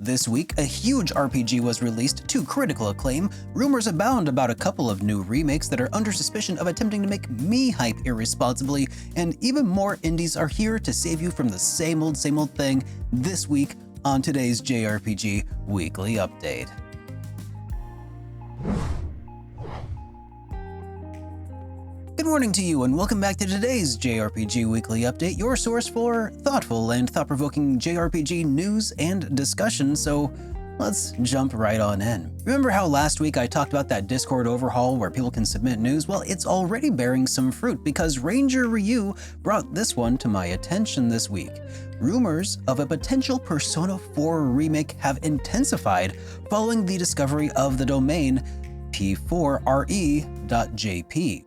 This week, a huge RPG was released to critical acclaim, rumors abound about a couple of new remakes that are under suspicion of attempting to make me hype irresponsibly, and even more indies are here to save you from the same old thing this week on today's JRPG Weekly Update. Good morning to you and welcome back to today's JRPG Weekly Update, your source for thoughtful and thought-provoking JRPG news and discussion, so let's jump right on in. Remember how last week I talked about that Discord overhaul where people can submit news? Well, it's already bearing some fruit because Ranger Ryu brought this one to my attention this week. Rumors of a potential Persona 4 remake have intensified following the discovery of the domain P4Re.jp.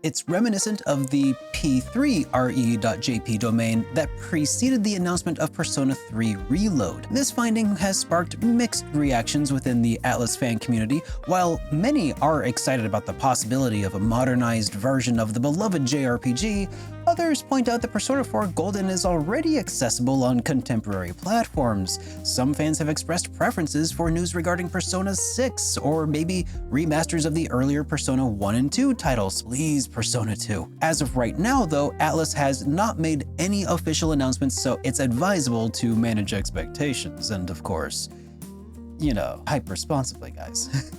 It's reminiscent of the P3Re.jp domain that preceded the announcement of Persona 3 Reload. This finding has sparked mixed reactions within the Atlus fan community. While many are excited about the possibility of a modernized version of the beloved JRPG, others point out that Persona 4 Golden is already accessible on contemporary platforms. Some fans have expressed preferences for news regarding Persona 6, or maybe remasters of the earlier Persona 1 and 2 titles. Please, Persona 2. As of right now, though, Atlus has not made any official announcements, so it's advisable to manage expectations and, of course, hype responsibly, guys.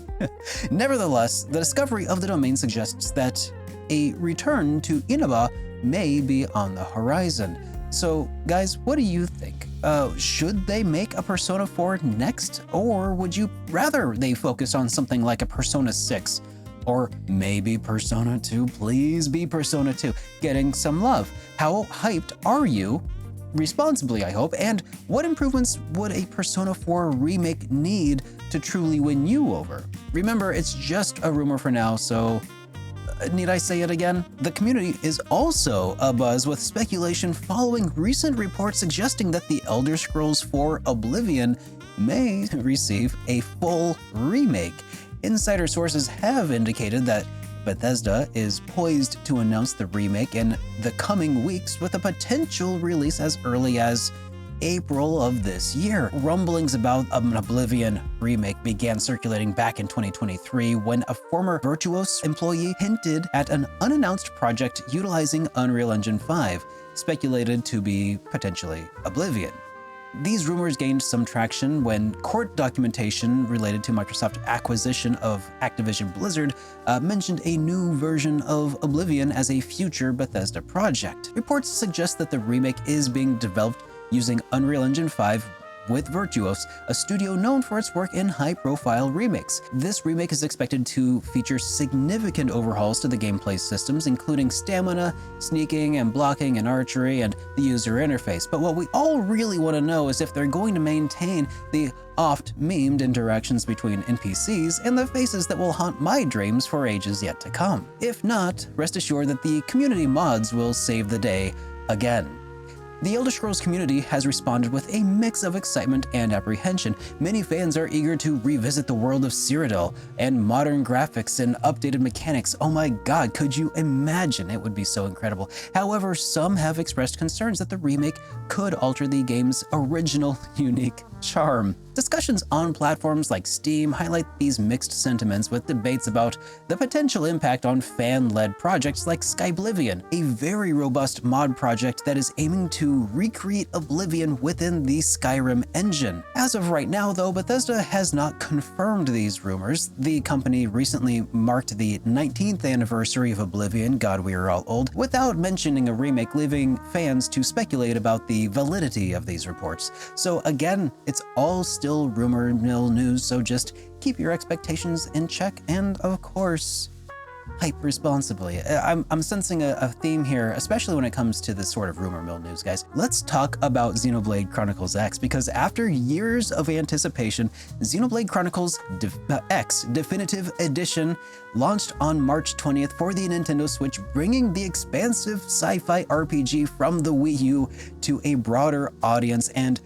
Nevertheless, the discovery of the domain suggests that a return to Inaba may be on the horizon. So guys, what do you think? Should they make a Persona 4 next? Or would you rather they focus on something like a Persona 6? Or maybe Persona 2? Please be Persona 2. Getting some love. How hyped are you? Responsibly, I hope. And what improvements would a Persona 4 remake need to truly win you over? Remember, it's just a rumor for now, so need I say it again? The community is also abuzz with speculation following recent reports suggesting that the Elder Scrolls IV Oblivion may receive a full remake. Insider sources have indicated that Bethesda is poised to announce the remake in the coming weeks with a potential release as early as April of this year. Rumblings about an Oblivion remake began circulating back in 2023 when a former Virtuos employee hinted at an unannounced project utilizing Unreal Engine 5, speculated to be potentially Oblivion. These rumors gained some traction when court documentation related to Microsoft's acquisition of Activision Blizzard mentioned a new version of Oblivion as a future Bethesda project. Reports suggest that the remake is being developed using Unreal Engine 5 with Virtuos, a studio known for its work in high-profile remakes. This remake is expected to feature significant overhauls to the gameplay systems, including stamina, sneaking and blocking and archery, and the user interface. But what we all really want to know is if they're going to maintain the oft-memed interactions between NPCs and the faces that will haunt my dreams for ages yet to come. If not, rest assured that the community mods will save the day again. The Elder Scrolls community has responded with a mix of excitement and apprehension. Many fans are eager to revisit the world of Cyrodiil and modern graphics and updated mechanics. Oh my god, could you imagine? It would be so incredible. However, some have expressed concerns that the remake could alter the game's original unique charm. Discussions on platforms like Steam highlight these mixed sentiments, with debates about the potential impact on fan-led projects like Skyblivion, a very robust mod project that is aiming to recreate Oblivion within the Skyrim engine. As of right now, though, Bethesda has not confirmed these rumors. The company recently marked the 19th anniversary of Oblivion, God we are all old, without mentioning a remake, leaving fans to speculate about the validity of these reports. So again, it's all still rumor mill news, so just keep your expectations in check and, of course, hype responsibly. I'm sensing a theme here, especially when it comes to this sort of rumor mill news, guys. Let's talk about Xenoblade Chronicles X, because after years of anticipation, Xenoblade Chronicles X Definitive Edition launched on March 20th for the Nintendo Switch, bringing the expansive sci-fi RPG from the Wii U to a broader audience. And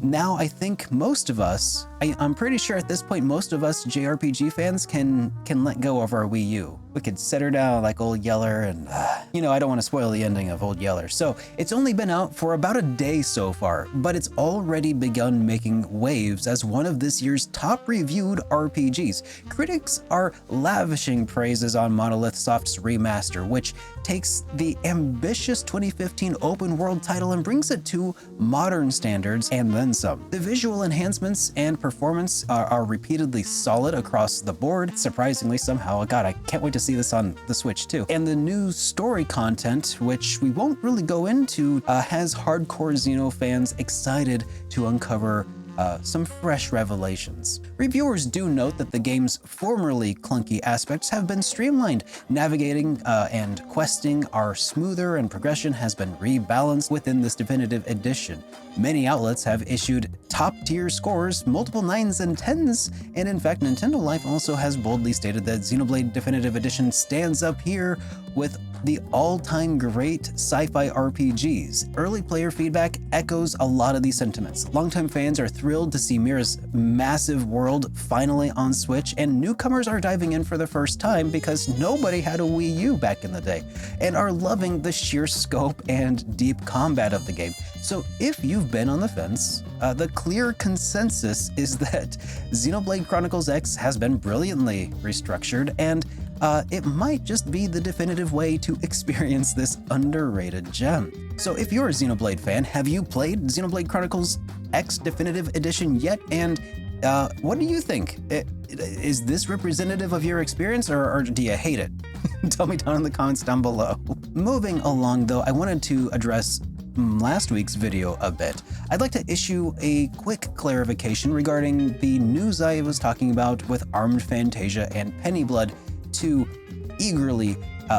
now I think most of us, I'm pretty sure at this point most of us JRPG fans can let go of our Wii U. we could set her down like Old Yeller, and you know, I don't want to spoil the ending of Old Yeller. So it's only been out for about a day so far, but it's already begun making waves as one of this year's top reviewed RPGs. Critics are lavishing praises on Monolith Soft's remaster, which takes the ambitious 2015 open world title and brings it to modern standards and then some. The visual enhancements and performance are repeatedly solid across the board, surprisingly somehow. God, I can't wait to see this on the Switch too. And the new story content, which we won't really go into, has hardcore Xeno fans excited to uncover some fresh revelations. Reviewers do note that the game's formerly clunky aspects have been streamlined. Navigating and questing are smoother, and progression has been rebalanced within this definitive edition. Many outlets have issued top-tier scores, multiple 9s and 10s, and in fact, Nintendo Life also has boldly stated that Xenoblade Definitive Edition stands up here with the all-time great sci-fi RPGs. Early player feedback echoes a lot of these sentiments. Longtime fans are thrilled to see Mira's massive world finally on Switch, and newcomers are diving in for the first time because nobody had a Wii U back in the day, and are loving the sheer scope and deep combat of the game. So if you've been on the fence, the clear consensus is that Xenoblade Chronicles X has been brilliantly restructured, and it might just be the definitive way to experience this underrated gem. So if you're a Xenoblade fan, have you played Xenoblade Chronicles X Definitive Edition yet? And what do you think? Is this representative of your experience, or do you hate it? Tell me down in the comments down below. Moving along though, I wanted to address last week's video a bit. I'd like to issue a quick clarification regarding the news I was talking about with Armed Fantasia and Pennyblood, two eagerly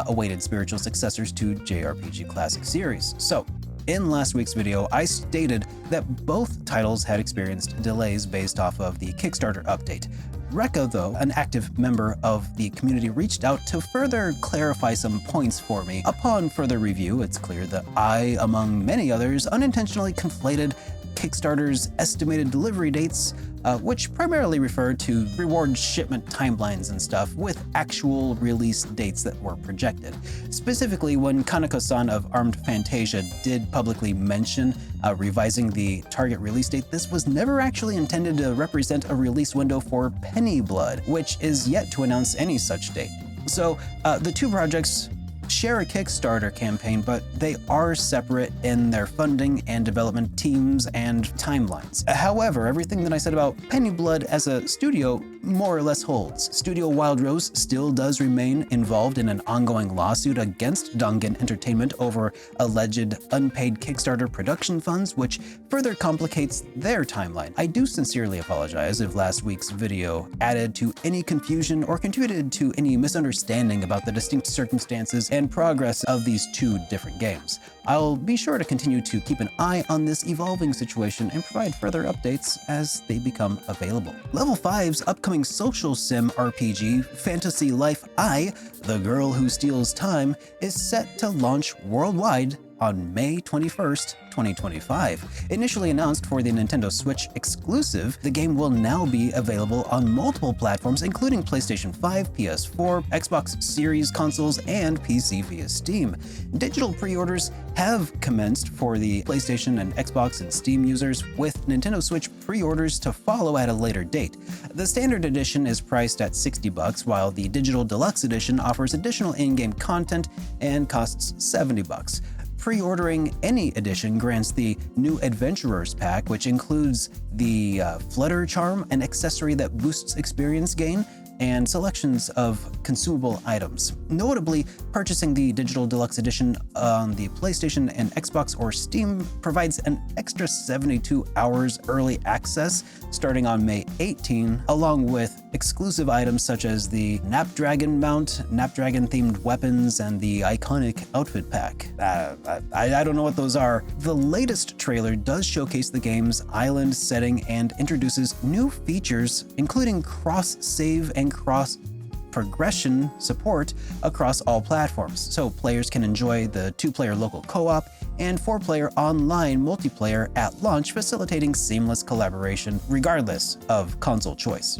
awaited spiritual successors to JRPG Classic series. So, in last week's video, I stated that both titles had experienced delays based off of the Kickstarter update. Rekka, though, an active member of the community, reached out to further clarify some points for me. Upon further review, it's clear that I, among many others, unintentionally conflated Kickstarter's estimated delivery dates, which primarily refer to reward shipment timelines and stuff, with actual release dates that were projected. Specifically, when Kaneko-san of Armed Fantasia did publicly mention revising the target release date, this was never actually intended to represent a release window for Pennyblood, which is yet to announce any such date. So the two projects share a Kickstarter campaign, but they are separate in their funding and development teams and timelines. However, everything that I said about Pennyblood as a studio more or less holds. Studio Wild Rose still does remain involved in an ongoing lawsuit against Dongan Entertainment over alleged unpaid Kickstarter production funds, which further complicates their timeline. I do sincerely apologize if last week's video added to any confusion or contributed to any misunderstanding about the distinct circumstances and progress of these two different games. I'll be sure to continue to keep an eye on this evolving situation and provide further updates as they become available. Level 5's upcoming social sim RPG, Fantasy Life I, The Girl Who Steals Time, is set to launch worldwide on May 21st, 2025. Initially announced for the Nintendo Switch exclusive, the game will now be available on multiple platforms, including PlayStation 5, PS4, Xbox Series consoles, and PC via Steam. Digital pre-orders have commenced for the PlayStation and Xbox and Steam users, with Nintendo Switch pre-orders to follow at a later date. The standard edition is priced at $60, while the digital deluxe edition offers additional in-game content and costs $70. Pre-ordering any edition grants the new Adventurers Pack, which includes the Flutter Charm, an accessory that boosts experience gain, and selections of consumable items. Notably, purchasing the Digital Deluxe Edition on the PlayStation and Xbox or Steam provides an extra 72 hours early access starting on May 18, along with exclusive items such as the Snapdragon mount, Snapdragon-themed weapons, and the iconic outfit pack. I don't know what those are. The latest trailer does showcase the game's island setting and introduces new features, including cross-save and cross-progression support across all platforms, so players can enjoy the 2-player local co-op and 4-player online multiplayer at launch, facilitating seamless collaboration regardless of console choice.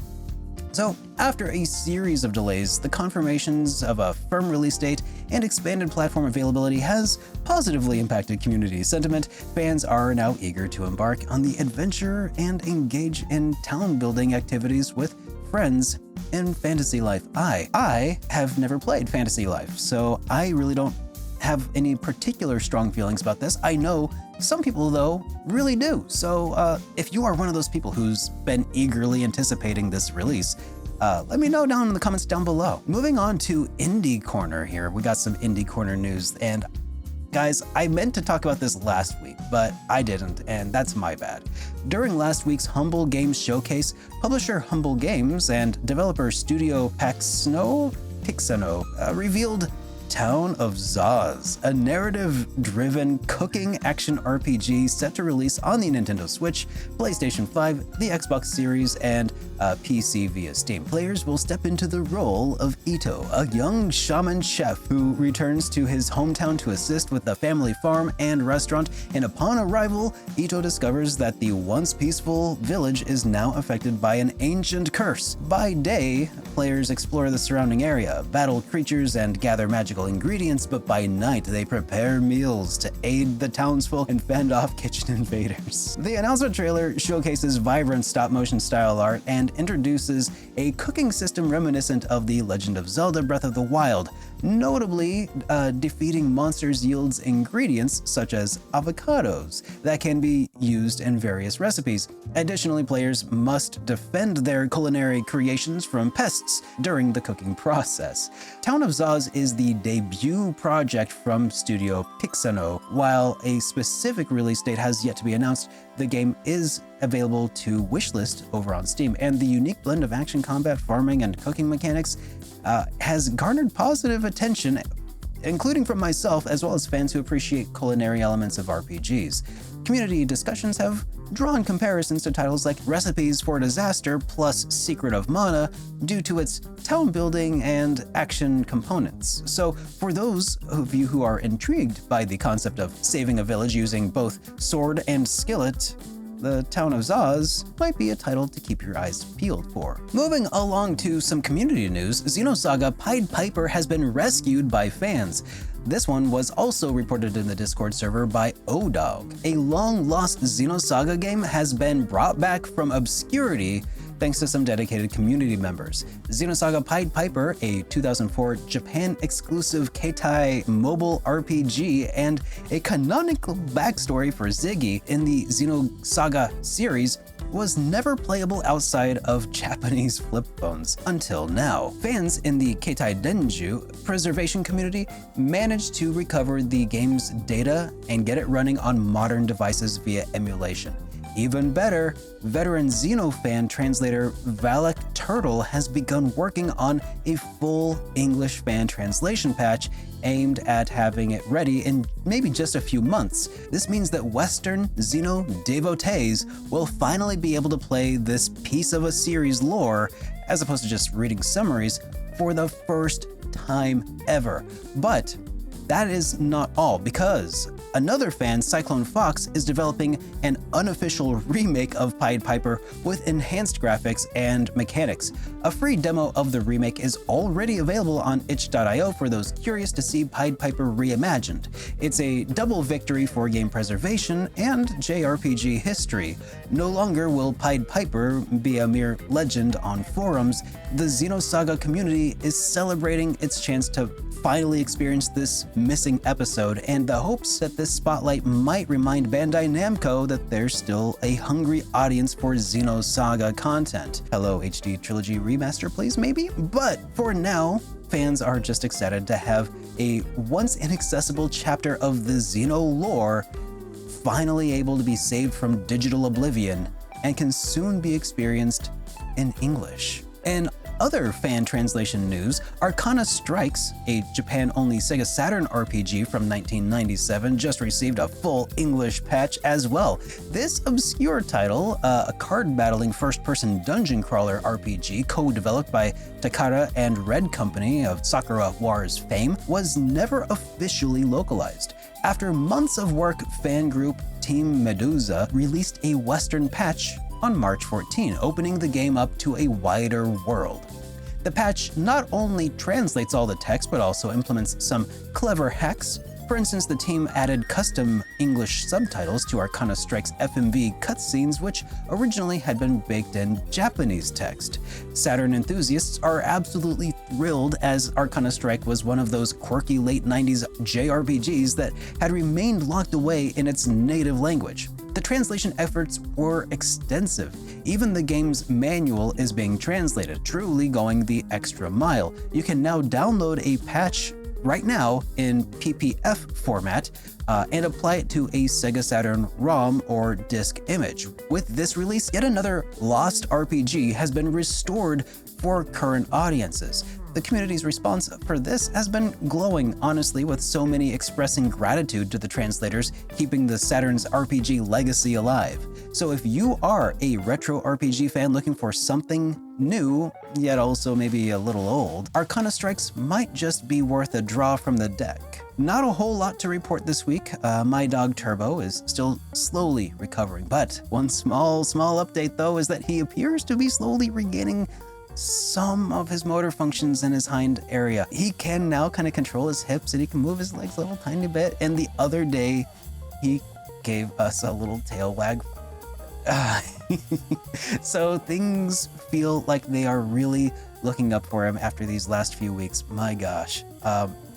So, after a series of delays, the confirmations of a firm release date and expanded platform availability has positively impacted community sentiment. Fans are now eager to embark on the adventure and engage in town-building activities with friends in Fantasy Life I. I have never played Fantasy Life, so I really don't have any particular strong feelings about this. I know some people, though, really do. So if you are one of those people who's been eagerly anticipating this release, let me know down in the comments down below. Moving on to Indie Corner here. We got some Indie Corner news, and guys, I meant to talk about this last week, but I didn't, and that's my bad. During last week's Humble Games Showcase, publisher Humble Games and developer Studio Pixano revealed Town of Zoz, a narrative-driven cooking action RPG set to release on the Nintendo Switch, PlayStation 5, the Xbox Series, and PC via Steam. Players will step into the role of Ito, a young shaman chef who returns to his hometown to assist with the family farm and restaurant, and upon arrival, Ito discovers that the once peaceful village is now affected by an ancient curse. By day, players explore the surrounding area, battle creatures, and gather magical ingredients, but by night they prepare meals to aid the townsfolk and fend off kitchen invaders. The announcement trailer showcases vibrant stop-motion style art and introduces a cooking system reminiscent of The Legend of Zelda Breath of the Wild. Notably, defeating monsters yields ingredients such as avocados that can be used in various recipes. Additionally, players must defend their culinary creations from pests during the cooking process. Town of Zoz is the debut project from Studio Pixano. While a specific release date has yet to be announced, the game is available to wishlist over on Steam, and the unique blend of action, combat, farming, and cooking mechanics has garnered positive attention, including from myself as well as fans who appreciate culinary elements of RPGs. Community discussions have drawn comparisons to titles like Recipes for Disaster plus Secret of Mana due to its town building and action components. So for those of you who are intrigued by the concept of saving a village using both sword and skillet, the Town of Zoz might be a title to keep your eyes peeled for. Moving along to some community news, Xenosaga Pied Piper has been rescued by fans. This one was also reported in the Discord server by ODog. A long-lost Xenosaga game has been brought back from obscurity thanks to some dedicated community members. Xenosaga Pied Piper, a 2004 Japan-exclusive Keitai mobile RPG and a canonical backstory for Ziggy in the Xenosaga series, was never playable outside of Japanese flip phones until now. Fans in the Keitai Denju preservation community managed to recover the game's data and get it running on modern devices via emulation. Even better, veteran Xeno fan translator Valak Turtle has begun working on a full English fan translation patch aimed at having it ready in maybe just a few months. This means that Western Xeno devotees will finally be able to play this piece of a series lore, as opposed to just reading summaries, for the first time ever. But that is not all, because another fan, Cyclone Fox, is developing an unofficial remake of Pied Piper with enhanced graphics and mechanics. A free demo of the remake is already available on itch.io for those curious to see Pied Piper reimagined. It's a double victory for game preservation and JRPG history. No longer will Pied Piper be a mere legend on forums. The Xenosaga community is celebrating its chance to finally experience this missing episode, and the hopes that this spotlight might remind Bandai Namco that there's still a hungry audience for Xenosaga content. Hello HD Trilogy Remaster, please, maybe? But for now, fans are just excited to have a once inaccessible chapter of the Xeno lore finally able to be saved from digital oblivion and can soon be experienced in English. In other fan translation news, Arcana Strikes, a Japan-only Sega Saturn RPG from 1997, just received a full English patch as well. This obscure title, a card-battling first-person dungeon crawler RPG co-developed by Takara and Red Company of Sakura Wars fame, was never officially localized. After months of work, fan group Team Medusa released a Western patch on March 14, opening the game up to a wider world. The patch not only translates all the text, but also implements some clever hacks. For instance, the team added custom English subtitles to Arcana Strikes FMV cutscenes, which originally had been baked in Japanese text. Saturn enthusiasts are absolutely thrilled, as Arcana Strike was one of those quirky late 90s JRPGs that had remained locked away in its native language. The translation efforts were extensive. Even the game's manual is being translated, truly going the extra mile. You can now download a patch right now in PPF format and apply it to a Sega Saturn ROM or disc image. With this release, yet another lost RPG has been restored for current audiences. The community's response for this has been glowing, honestly, with so many expressing gratitude to the translators, keeping the Saturn's RPG legacy alive. So if you are a retro RPG fan looking for something new, yet also maybe a little old, Arcana Strikes might just be worth a draw from the deck. Not a whole lot to report this week. My dog Turbo is still slowly recovering, but one small update though is that he appears to be slowly regaining some of his motor functions in his hind area. He can now kind of control his hips and he can move his legs a little tiny bit. And the other day, he gave us a little tail wag. So things feel like they are really looking up for him after these last few weeks. My gosh.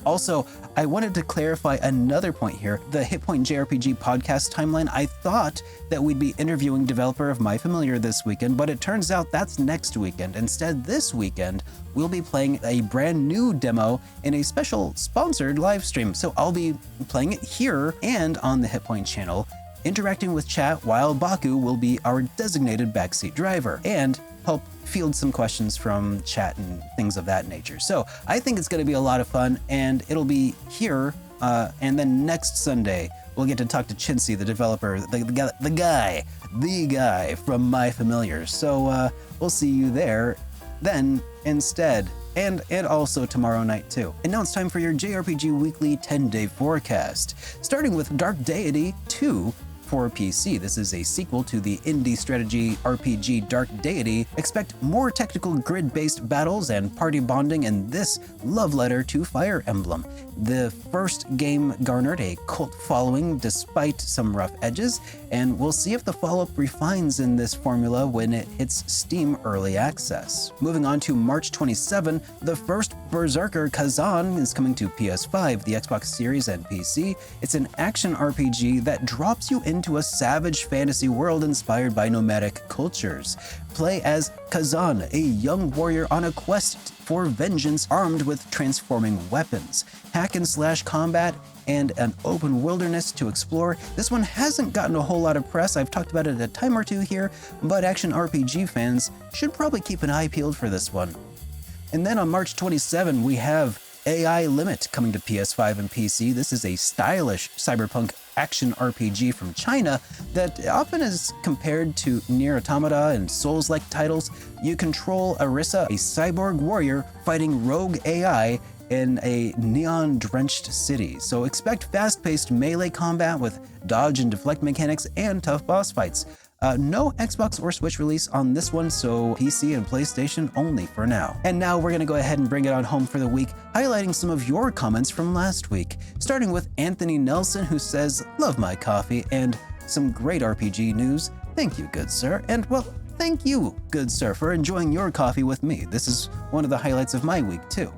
Also, I wanted to clarify another point here. The Hitpoint JRPG podcast timeline, I thought that we'd be interviewing developer of My Familiar this weekend, but it turns out that's next weekend. Instead, this weekend, we'll be playing a brand new demo in a special sponsored live stream. So I'll be playing it here and on the Hitpoint channel, interacting with chat, while Baku will be our designated backseat driver and help field some questions from chat and things of that nature. So I think it's going to be a lot of fun, and it'll be here. And then next Sunday, we'll get to talk to Chintzy, the developer, the guy from My Familiar. So we'll see you there then instead. And also tomorrow night too. And now it's time for your JRPG Weekly 10-day forecast, starting with Dark Deity 2 for PC. This is a sequel to the indie strategy RPG Dark Deity. Expect more technical grid-based battles and party bonding in this love letter to Fire Emblem. The first game garnered a cult following despite some rough edges, and we'll see if the follow-up refines in this formula when it hits Steam Early Access. Moving on to March 27, the first Berserker Kazan is coming to PS5, the Xbox Series, and PC. It's an action RPG that drops you into a savage fantasy world inspired by nomadic cultures. Play as Kazan, a young warrior on a quest for vengeance armed with transforming weapons. Hack and slash combat and an open wilderness to explore. This one hasn't gotten a whole lot of press. I've talked about it a time or two here, but action RPG fans should probably keep an eye peeled for this one. And then on March 27, we have AI Limit coming to PS5 and PC. This is a stylish cyberpunk action RPG from China that often is compared to Nier Automata and Souls-like titles. You control Arissa, a cyborg warrior fighting rogue AI in a neon-drenched city. So expect fast-paced melee combat with dodge and deflect mechanics and tough boss fights. No Xbox or Switch release on this one, so PC and PlayStation only for now. And now we're gonna go ahead and bring it on home for the week, highlighting some of your comments from last week. Starting with Anthony Nelson, who says, "Love my coffee," and some great RPG news. Thank you, good sir. And well, thank you, good sir, for enjoying your coffee with me. This is one of the highlights of my week too.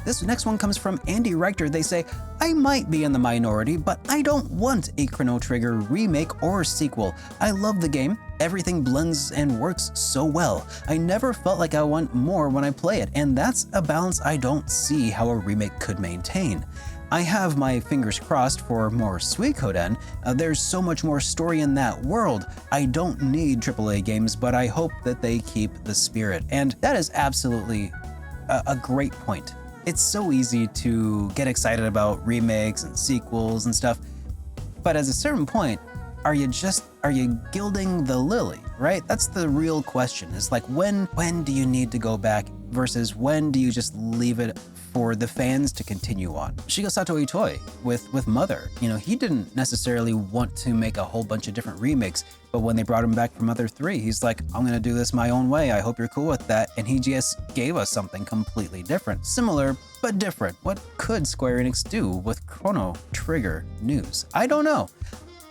This next one comes from Andy Reichter. They say, "I might be in the minority, but I don't want a Chrono Trigger remake or sequel. I love the game. Everything blends and works so well. I never felt like I want more when I play it, and that's a balance I don't see how a remake could maintain. I have my fingers crossed for more Suikoden. There's so much more story in that world. I don't need AAA games, but I hope that they keep the spirit." And that is absolutely a great point. It's so easy to get excited about remakes and sequels and stuff, but at a certain point, are you just are you gilding the lily, right? That's the real question. Is like, when do you need to go back versus when do you just leave it for the fans to continue on? Shigesato Itoi with Mother, he didn't necessarily want to make a whole bunch of different remakes, but when they brought him back for Mother 3, he's like, I'm gonna do this my own way. I hope you're cool with that. And he just gave us something completely different. Similar, but different. What could Square Enix do with Chrono Trigger news? I don't know.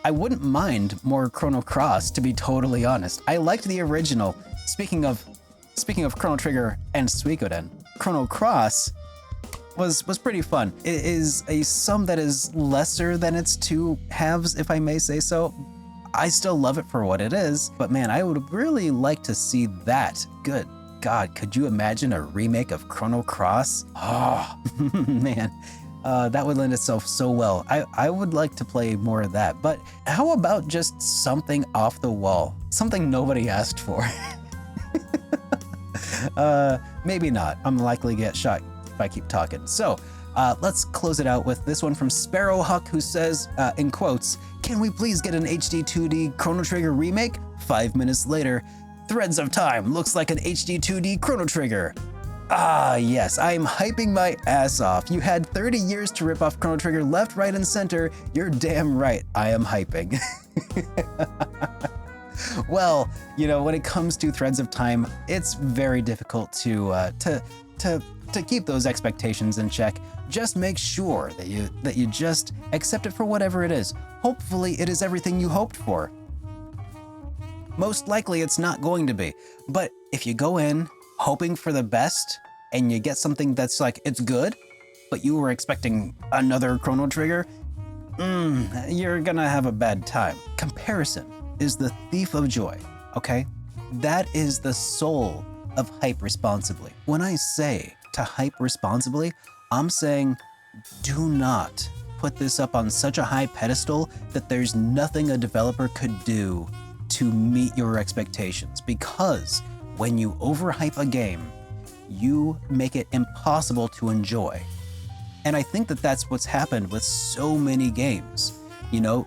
I wouldn't mind more Chrono Cross, to be totally honest. I liked the original. Speaking of Chrono Trigger and Suikoden, Chrono Cross was pretty fun. It is a sum that is lesser than its two halves, if I may say so. I still love it for what it is, but man, I would really like to see that. Good God, could you imagine a remake of Chrono Cross? Oh, man. That would lend itself so well. I would like to play more of that, but how about just something off the wall? Something nobody asked for. Maybe not. I'm likely to get shot if I keep talking. So let's close it out with this one from Sparrowhawk, who says, in quotes, "Can we please get an HD 2D Chrono Trigger remake?" 5 minutes later, Threads of Time looks like an HD 2D Chrono Trigger. Ah, yes, I'm hyping my ass off. You had 30 years to rip off Chrono Trigger left, right, and center. You're damn right, I am hyping. Well, when it comes to Threads of Time, it's very difficult to keep those expectations in check. Just make sure that you just accept it for whatever it is. Hopefully, it is everything you hoped for. Most likely, it's not going to be. But if you go in hoping for the best and you get something that's like, it's good, but you were expecting another Chrono Trigger, you're gonna have a bad time. Comparison is the thief of joy, okay? That is the soul of hype responsibly. When I say to hype responsibly, I'm saying do not put this up on such a high pedestal that there's nothing a developer could do to meet your expectations, because when you overhype a game, you make it impossible to enjoy. And I think that that's what's happened with so many games. No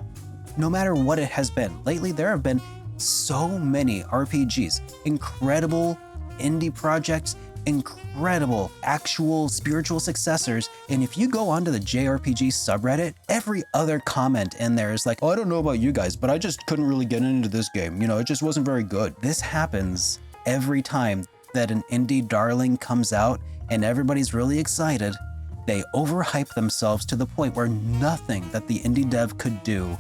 matter what it has been. Lately, there have been so many RPGs, incredible indie projects, incredible actual spiritual successors. And if you go onto the JRPG subreddit, every other comment in there is like, oh, I don't know about you guys, but I just couldn't really get into this game. It just wasn't very good. This happens every time that an indie darling comes out and everybody's really excited. They overhype themselves to the point where nothing that the indie dev could do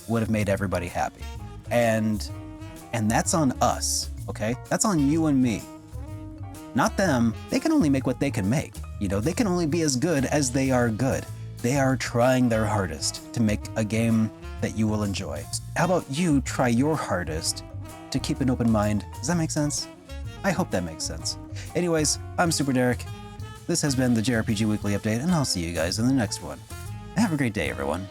would have made everybody happy. And that's on us, okay? That's on you and me. Not them. They can only make what they can make. They can only be as good as they are good. They are trying their hardest to make a game that you will enjoy. How about you try your hardest to keep an open mind? Does that make sense? I hope that makes sense. Anyways, I'm SuperDerek. This has been the JRPG Weekly Update, and I'll see you guys in the next one. Have a great day, everyone.